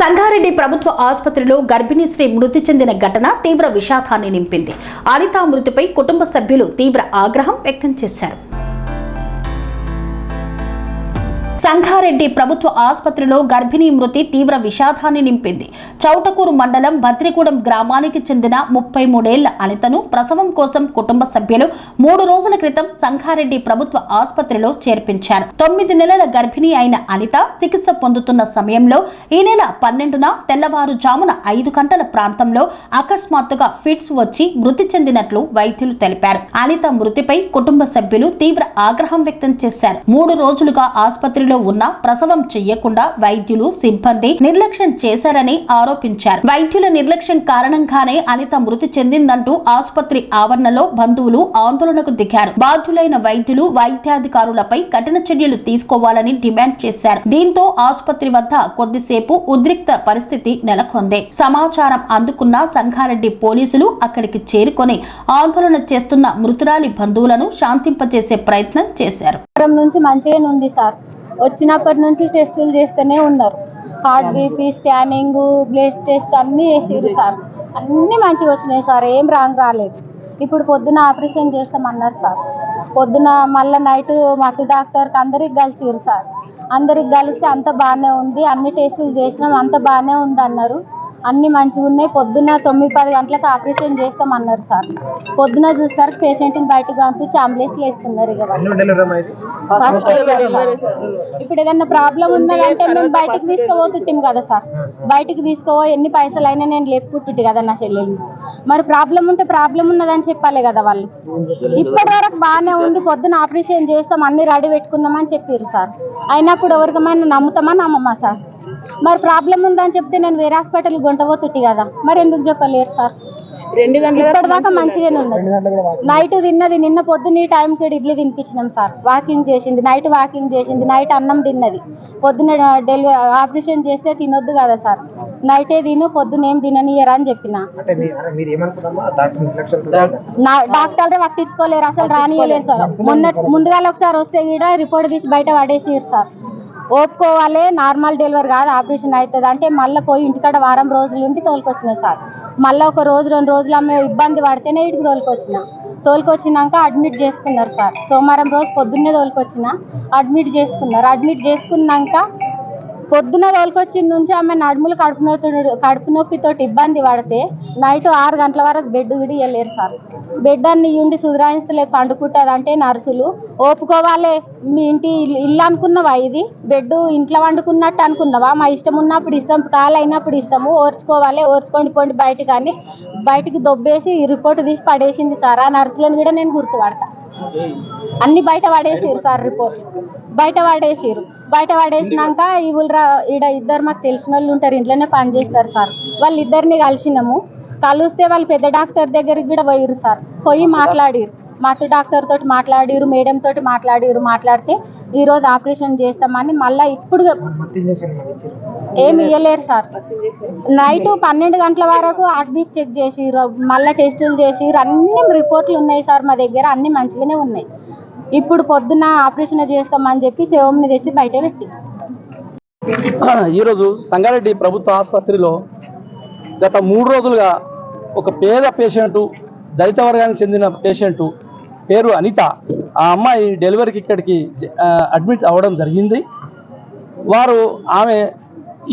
సంగారెడ్డి ప్రభుత్వ ఆసుపత్రిలో గర్భిణీ స్త్రీ మృతి చెందిన ఘటన తీవ్ర విషాదాన్ని నింపింది. అనిత మృతిపై కుటుంబ సభ్యులు తీవ్ర ఆగ్రహం వ్యక్తం చేశారు. సంగారెడ్డి ప్రభుత్వ ఆసుపత్రిలో గర్భిణీ మృతి తీవ్ర విషాదాన్ని నింపింది. చౌటకూరు మండలం బద్రిగూడెం గ్రామానికి చెందిన 33 ఏళ్ల అనితను ప్రసవం కోసం కుటుంబ సభ్యులు 3 రోజుల క్రితం సంగారెడ్డి ప్రభుత్వ ఆసుపత్రిలో చేర్పించారు. 9 నెలల గర్భిణీ అయిన అనిత చికిత్స పొందుతున్న సమయంలో ఈ నెల 12న తెల్లవారుజామున 5 గంటల ప్రాంతంలో అకస్మాత్తుగా ఫిట్స్ వచ్చి మృతి చెందినట్లు వైద్యులు తెలిపారు. అనిత మృతిపై కుటుంబ సభ్యులు తీవ్ర ఆగ్రహం వ్యక్తం చేశారు. 3 రోజులుగా ఆసుపత్రిలో ఉన్న ప్రసవం చేయకుండా వైద్యులు సిబ్బంది నిర్లక్ష్యం చేశారని ఆరోపించారు. వైద్యుల నిర్లక్ష్యం కారణంగానే అనిత మృతి చెందిందంటూ ఆసుపత్రి ఆవరణలో బంధువులు ఆందోళనకు దిగారు. బాధ్యులైన వైద్యులు వైద్యాధికారులపై కఠిన చర్యలు తీసుకోవాలని డిమాండ్ చేశారు. దీంతో ఆసుపత్రి వద్ద కొద్దిసేపు ఉద్రిక్త పరిస్థితి నెలకొంది. సమాచారం అందుకున్న సంగారెడ్డి పోలీసులు అక్కడికి చేరుకొని ఆందోళన చేస్తున్న మృతురాలి బంధువులను శాంతింపజేసే ప్రయత్నం చేశారు. నుంచి మంచిగానే ఉంది సార్. వచ్చినప్పటి నుంచి టెస్టులు చేస్తూనే ఉన్నారు. Heart BP scanning blood test అన్నీ చేసిరు సార్. అన్నీ మంచిగా వచ్చినాయి సార్. ఏం రాలేదు. ఇప్పుడు పొద్దున ఆపరేషన్ చేస్తామన్నారు సార్. పొద్దున మళ్ళీ నైట్ మత్తు డాక్టర్కి అందరికి కలిసిరు సార్. అందరికి కలిస్తే అంత బాగానే ఉంది, అన్ని టెస్టులు చేసినాం, అంత బాగానే ఉంది అన్నారు. అన్నీ మంచిగా ఉన్నాయి. పొద్దున్న 9-10 గంటలకు ఆపరేషన్ చేస్తామన్నారు సార్. పొద్దున చూసారు పేషెంట్ని బయటకు పంపించి అంబులెన్స్లో వేస్తున్నారు. ఇక ఫస్ట్ ఇప్పుడు ఏదన్నా ప్రాబ్లం ఉన్నదంటే మేము బయటకు తీసుకుపోతుంటాం కదా సార్. బయటకు తీసుకోవో ఎన్ని పైసలు అయినా నేను లేపుకుంటుంటే కదా నా చెల్లెల్ని. మరి ప్రాబ్లం ఉంటే ప్రాబ్లం ఉన్నదని చెప్పాలి కదా వాళ్ళు. ఇప్పటి వరకు బాగానే ఉంది, పొద్దున ఆపరేషన్ చేస్తాం, అన్ని రెడీ పెట్టుకుందామని చెప్పారు సార్. అయినప్పుడు ఎవరికమైనా నమ్ముతామా నమ్మమ్మా సార్? మరి ప్రాబ్లం ఉందని చెప్తే నేను వేరే హాస్పిటల్ గుంటపోతుట్టి కదా, మరి ఎందుకు చెప్పలేరు సార్? ఇప్పటిదాకా మంచిగానే ఉన్నది. నైట్ తిన్నది, నిన్న పొద్దున్న ఈ టైంకి ఇడ్లీ తినిపించినాం సార్. వాకింగ్ చేసింది, నైట్ వాకింగ్ చేసింది, నైట్ అన్నం తిన్నది. పొద్దున్న డెలివరీ ఆపరేషన్ చేస్తే తినొద్దు కదా సార్. నైటే తిను, పొద్దున్న ఏం తిననియరా అని చెప్పిన. డాక్టర్లే పట్టించుకోలేరు, అసలు రానియలేరు సార్. ముందుగా ఒకసారి వస్తే కూడా రిపోర్ట్ తీసి బయట పడేసిరు సార్. ఓపుకోవాలి, నార్మల్ డెలివరీ కాదు ఆపరేషన్ అవుతుంది అంటే మళ్ళీ పోయి ఇంటికాడ వారం రోజులు ఉండి తోలుకొచ్చిన సార్. మళ్ళీ 1 రోజు 2 రోజులు ఆమె ఇబ్బంది పడితేనే ఇటుకు తోలుకొచ్చినాక అడ్మిట్ చేసుకున్నారు సార్. సోమవారం రోజు పొద్దున్నే తోలుకొచ్చిన, అడ్మిట్ చేసుకున్నారు. అడ్మిట్ చేసుకున్నాక పొద్దున్న తోలుకొచ్చిన నుంచి ఆమె నడుములు కడుపు నొప్పితోటి ఇబ్బంది పడితే నైట్ 6 గంటల వరకు బెడ్ కూడా ఇవ్వలేరు సార్. బెడ్ అన్ని ఉండి సుధరాయిస్తలేదు, పండుకుంటుంది అంటే నర్సులు ఓపుకోవాలి. మీ ఇంటి ఇల్లు అనుకున్నావా ఇది? బెడ్ ఇంట్లో వండుకున్నట్టు అనుకున్నావా? మా ఇష్టం ఉన్నప్పుడు ఇస్తాం, కాలు అయినప్పుడు ఇస్తాము, ఓర్చుకోవాలి, ఓర్చుకోండి పోండి బయట. కానీ బయటికి దొబ్బేసి రిపోర్ట్ తీసి పడేసింది సార్. ఆ నర్సులను కూడా నేను గుర్తుపడతా. అన్ని బయట పడేసిరు సార్. రిపోర్ట్ బయట పడేసినాక ఈడ ఇద్దరు మాకు తెలిసిన వాళ్ళు ఉంటారు, ఇంట్లోనే పనిచేస్తారు సార్. వాళ్ళిద్దరిని కలిసినాము. కలిస్తే వాళ్ళు పెద్ద డాక్టర్ దగ్గరికి కూడా పోయిరు సార్. పోయి మాట్లాడిరు, మత్తు డాక్టర్ తోటి మాట్లాడిరు, మేడం తోటి మాట్లాడితే ఈరోజు ఆపరేషన్ చేస్తామని మళ్ళీ ఇప్పుడు ఏమి ఇవ్వలేరు సార్. నైట్ 12 గంటల వరకు హార్ట్ బీట్ చెక్ చేసిరు, మళ్ళీ టెస్టులు చేసిరు. అన్ని రిపోర్ట్లు ఉన్నాయి సార్ మా దగ్గర, అన్ని మంచిగానే ఉన్నాయి. ఇప్పుడు పొద్దున్న ఆపరేషన్ చేస్తామని చెప్పి శవంని తెచ్చి బయట పెట్టి. ఈరోజు సంగారెడ్డి ప్రభుత్వ ఆసుపత్రిలో గత 3 రోజులుగా ఒక పేద పేషెంటు, దళిత వర్గానికి చెందిన పేషెంటు పేరు అనిత, ఆ అమ్మాయి డెలివరీకి ఇక్కడికి అడ్మిట్ అవ్వడం జరిగింది. ఆమె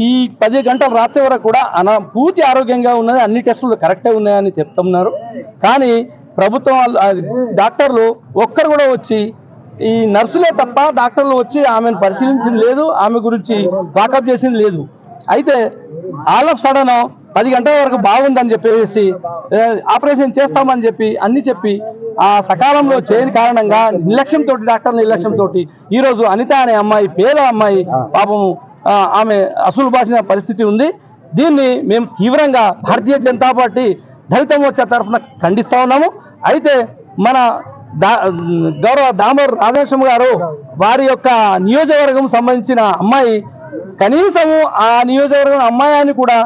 ఈ 10 గంటల రాత్రి వరకు కూడా పూర్తి ఆరోగ్యంగా ఉన్నది, అన్ని టెస్టులు కరెక్టే ఉన్నాయని చెప్తున్నారు. కానీ ప్రభుత్వం డాక్టర్లు ఒక్కరు కూడా వచ్చి, ఈ నర్సులే తప్ప డాక్టర్లు వచ్చి ఆమెను పరిశీలించింది లేదు, ఆమె గురించి వాకప్ చేసింది లేదు. అయితే ఆల్ ఆఫ్ సడన్ 10 గంటల వరకు బాగుందని చెప్పేసి ఆపరేషన్ చేస్తామని చెప్పి ఆ సకాలంలో చేయని కారణంగా డాక్టర్ నిర్లక్ష్యంతో ఈరోజు అనిత అనే అమ్మాయి, పేద అమ్మాయి పాపం ఆమె అసలు బాసిన పరిస్థితి ఉంది. దీన్ని మేము తీవ్రంగా భారతీయ జనతా పార్టీ దళిత మోర్చా తరఫున ఖండిస్తా ఉన్నాము. అయితే మన గౌరవ దామోదర్ రాజేశ్వరం గారు వారి యొక్క నియోజకవర్గం సంబంధించిన అమ్మాయి, కనీసము ఆ నియోజకవర్గం అమ్మాయిని కూడా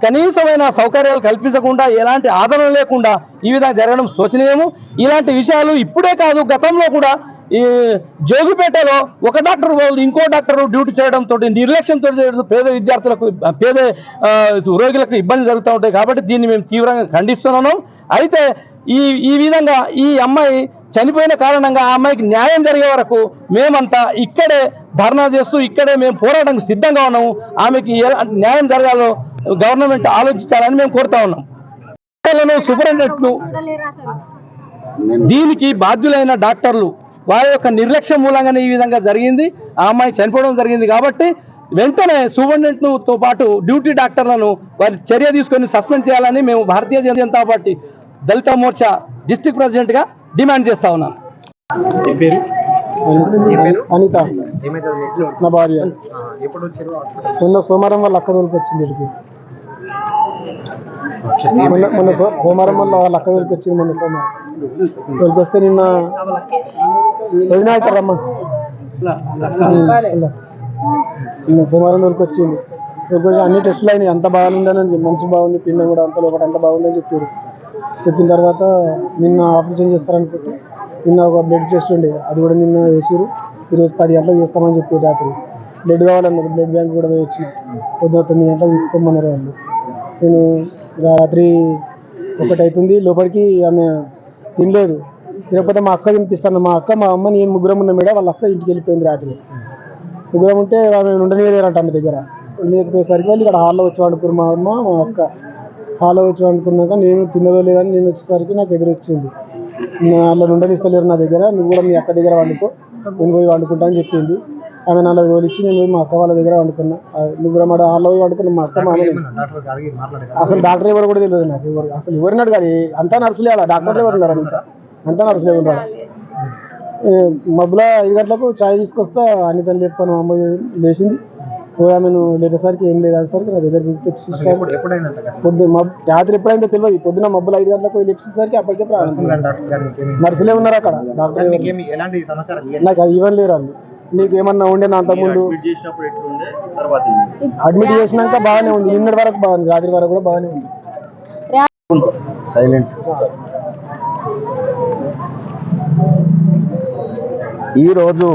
కనీసమైన సౌకర్యాలు కల్పించకుండా, ఎలాంటి ఆదరణ లేకుండా ఈ విధంగా జరగడం శోచనీయము. ఇలాంటి విషయాలు ఇప్పుడే కాదు, గతంలో కూడా ఈ జోగిపేటలో ఒక డాక్టర్ వాళ్ళు ఇంకో డాక్టర్ డ్యూటీ చేయడంతో నిర్లక్ష్యంతో పేద విద్యార్థులకు పేద రోగులకు ఇబ్బంది జరుగుతూ ఉంటాయి. కాబట్టి దీన్ని మేము తీవ్రంగా ఖండిస్తున్నాము. అయితే ఈ విధంగా ఈ అమ్మాయి చనిపోయిన కారణంగా ఆ అమ్మాయికి న్యాయం జరిగే వరకు మేమంతా ఇక్కడే ధర్నా చేస్తూ ఇక్కడే మేము పోరాటానికి సిద్ధంగా ఉన్నాము. ఆమెకి న్యాయం జరగాలో గవర్నమెంట్ ఆలోచించాలని మేము కోరుతా ఉన్నాం. సూపరింటెండెంట్లు దీనికి బాధ్యులైన డాక్టర్లు వారి యొక్క నిర్లక్ష్యం మూలంగానే ఈ విధంగా జరిగింది. ఆ అమ్మాయి చనిపోవడం జరిగింది. కాబట్టి వెంటనే సూపరింటెండెంట్తో పాటు డ్యూటీ డాక్టర్లను వారి చర్య తీసుకొని సస్పెండ్ చేయాలని మేము భారతీయ జనతా పార్టీ దళిత మోర్చా డిస్ట్రిక్ట్ ప్రెసిడెంట్గా డిమాండ్ చేస్తా ఉన్నాను. అనిత నా భార్య. మొన్న సోమవారం వాళ్ళ అక్క తోలికి వచ్చింది ఇక్కడికి. మొన్న సోమవారం వల్ల వాళ్ళ అక్క తోలికి వచ్చింది. మొన్న సోమవారం తోలికి వస్తే నిన్న రమ్మ నిన్న సోమవారం తోలికి వచ్చింది. అన్ని టెస్టులు అయినాయి, అంత బాగుందని మంచి బాగుంది, పిన్న కూడా అంత లోపల అంత బాగుందని చెప్పారు. చెప్పిన తర్వాత నిన్న ఆపరేషన్ చేస్తారనుకుంటే నిన్న ఒక బ్లడ్ టెస్ట్ ఉండే, అది కూడా నిన్న వేసారు. ఈరోజు 10 గంటలకు చేస్తామని చెప్పారు. రాత్రి బ్లడ్ కావాలన్నారు, బ్లడ్ బ్యాంక్ కూడా పోయి వచ్చిన. పొద్దున 9 గంటలకు తీసుకోమన్నారు వాళ్ళు. నేను రాత్రి 1 అవుతుంది, లోపలికి ఆమె తినలేదు. తినకపోతే మా అక్క తినిపిస్తాను. మా అక్క మా అమ్మ నేను ముగ్గురం ఉన్న మేడ, వాళ్ళ అక్క ఇంటికి వెళ్ళిపోయింది. రాత్రి ముగ్గురం ఉంటే ఆమె ఉండనియలేరంట ఆమె దగ్గర. ఉండనియకపోయేసరికి వాళ్ళు ఇక్కడ హాల్లో వచ్చి వండుకున్నారు. మా అమ్మ మా అక్క హాల్లో వచ్చి వండుకున్నాక నేను తిన్నదో లేదని నేను వచ్చేసరికి నాకు ఎదురొచ్చింది. వాళ్ళు ఉండనిస్తలేరు నా దగ్గర, నువ్వు కూడా మీ అక్క దగ్గర వండుకో, నేను పోయి వండుకుంటా అని చెప్పింది. ఆమె నాలో తోలిచ్చి నేను పోయి మా అక్క వాళ్ళ దగ్గర వండుకున్నా. ముగ్గురం హాల్లో పోయి వండుకున్నాం. మా అక్క మా అసలు డాక్టర్ ఎవరు కూడా తెలియదు నాకు. ఎవరు అసలు ఎవరినాడు కాదు, అంతా నర్సులే. ఆడ డాక్టర్లు ఎవరు ఉన్నారు? అంతా నర్సులే ఉన్నారు. మబ్బుల 5 గంటలకు ఛాయ్ తీసుకొస్తా అనితని లేపుకొని మా అమ్మ లేచింది. ఆమెను లేపేసరికి ఏం లేదు అనేసరికి నా దగ్గర తెచ్చి చూసాను. పొద్దున్న రాత్రి ఎప్పుడైందో తెలియదు. పొద్దున మబ్బులు 5 గంటలకు లేపేసరికి అప్పటికే నర్సులే ఉన్నారు అక్కడ. డాక్టర్ నాకు ఇవ్వని లేరు వాళ్ళు. నీకు ఏమన్నా ఉండే నా అంతకుముందు అడ్మిట్ చేసినాక బాగానే ఉంది, నిన్నటి వరకు బాగుంది, రాత్రి వరకు కూడా బాగానే ఉంది. సైలెంట్. ఈరోజు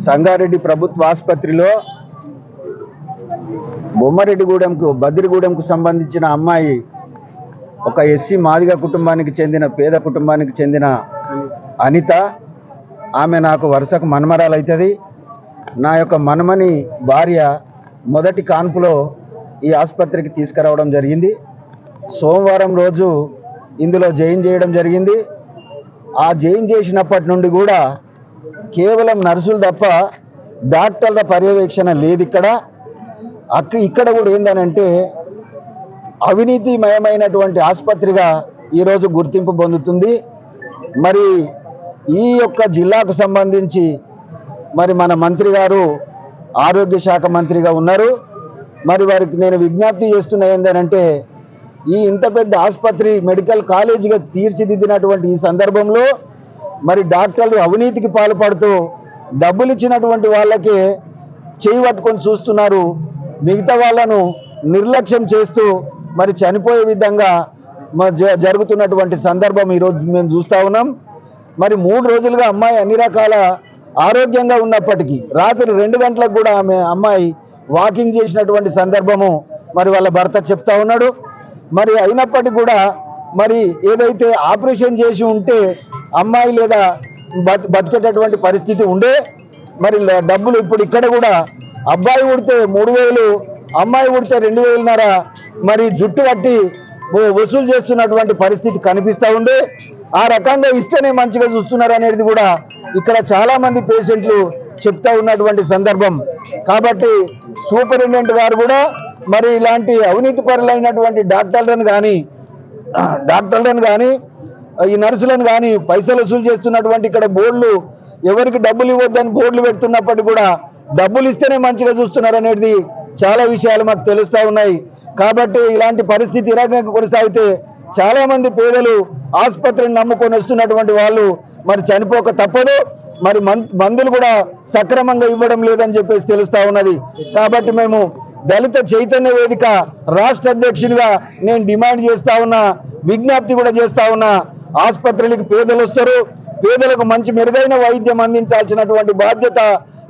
సంగారెడ్డి ప్రభుత్వ ఆసుపత్రిలో బొమ్మరెడ్డిగూడెంకు బద్రిగూడెంకు సంబంధించిన అమ్మాయి ఒక ఎస్సీ మాదిగ కుటుంబానికి చెందిన పేద కుటుంబానికి చెందిన అనిత. ఆమె నాకు వరుసకు మనమరాలు అవుతుంది. నా యొక్క మనమని భార్య మొదటి కాన్పులో ఈ ఆసుపత్రికి తీసుకురావడం జరిగింది. సోమవారం రోజు ఇందులో జాయిన్ చేయడం జరిగింది. ఆ జాయిన్ చేసినప్పటి నుండి కూడా కేవలం నర్సులు తప్ప డాక్టర్ల పర్యవేక్షణ లేదు ఇక్కడ. ఇక్కడ కూడా ఏందనంటే అవినీతిమయమైనటువంటి ఆసుపత్రిగా ఈరోజు గుర్తింపు పొందుతుంది. మరి ఈ యొక్క జిల్లాకు సంబంధించి మరి మన మంత్రి గారు ఆరోగ్య శాఖ మంత్రిగా ఉన్నారు. మరి వారికి నేను విజ్ఞప్తి చేస్తున్నా ఏందనంటే ఈ ఇంత పెద్ద ఆసుపత్రి మెడికల్ కాలేజీగా తీర్చిదిద్దినటువంటి ఈ సందర్భంలో మరి డాక్టర్లు అవినీతికి పాల్పడుతూ డబ్బులు ఇచ్చినటువంటి వాళ్ళకే చేయి పట్టుకొని చూస్తున్నారు. మిగతా వాళ్ళను నిర్లక్ష్యం చేస్తూ మరి చనిపోయే విధంగా జరుగుతున్నటువంటి సందర్భం ఈరోజు మేము చూస్తూ ఉన్నాం. మరి 3 రోజులుగా అమ్మాయి అన్ని రకాల ఆరోగ్యంగా ఉన్నప్పటికీ రాత్రి 2 గంటలకు కూడా అమ్మాయి వాకింగ్ చేసినటువంటి సందర్భము మరి వాళ్ళ భర్త చెప్తా ఉన్నాడు. మరి అయినప్పటికీ కూడా మరి ఏదైతే ఆపరేషన్ చేసి ఉంటే అమ్మాయి లేదా బతికేటటువంటి పరిస్థితి ఉండే. మరి డబ్బులు ఇప్పుడు ఇక్కడ కూడా అబ్బాయి ఉడితే 3,000, అమ్మాయి ఉడితే 2,500 మరి జుట్టు కట్టి వసూలు చేస్తున్నటువంటి పరిస్థితి కనిపిస్తూ ఉండే. ఆ రకంగా ఇస్తేనే మంచిగా చూస్తున్నారు అనేది కూడా ఇక్కడ చాలా మంది పేషెంట్లు చెప్తా ఉన్నటువంటి సందర్భం. కాబట్టి సూపరింటెండెంట్ గారు కూడా మరి ఇలాంటి అవినీతి పరులైనటువంటి డాక్టర్లను కానీ ఈ నర్సులను కానీ పైసలు వసూలు చేస్తున్నటువంటి ఇక్కడ బోర్డులు ఎవరికి డబ్బులు ఇవ్వద్దని బోర్డులు పెడుతున్నప్పటికీ కూడా డబ్బులు ఇస్తేనే మంచిగా చూస్తున్నారు అనేది చాలా విషయాలు మాకు తెలుస్తూ ఉన్నాయి. కాబట్టి ఇలాంటి పరిస్థితి ఈ రకంగా కొనసాగితే చాలా మంది పేదలు ఆసుపత్రిని నమ్ముకొని వస్తున్నటువంటి వాళ్ళు మరి చనిపోక తప్పదు. మరి మందులు కూడా సక్రమంగా ఇవ్వడం లేదని చెప్పేసి తెలుస్తా ఉన్నది. కాబట్టి మేము దళిత చైతన్య వేదిక రాష్ట్ర అధ్యక్షుడిగా నేను డిమాండ్ చేస్తా ఉన్నా, విజ్ఞప్తి కూడా చేస్తా ఉన్నా. ఆసుపత్రులకి పేదలు వస్తారు, పేదలకు మంచి మెరుగైన వైద్యం అందించాల్సినటువంటి బాధ్యత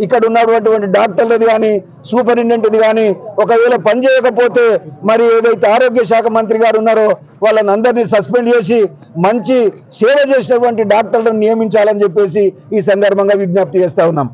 ఇక్కడ ఉన్నటువంటి డాక్టర్లది కానీ సూపరింటెండెంట్ది కానీ ఒకవేళ పనిచేయకపోతే మరి ఏదైతే ఆరోగ్య శాఖ మంత్రి గారు ఉన్నారో వాళ్ళని అందరినీ సస్పెండ్ చేసి మంచి సేవ చేసినటువంటి డాక్టర్లను నియమించాలని చెప్పేసి ఈ సందర్భంగా విజ్ఞప్తి చేస్తా ఉన్నాం.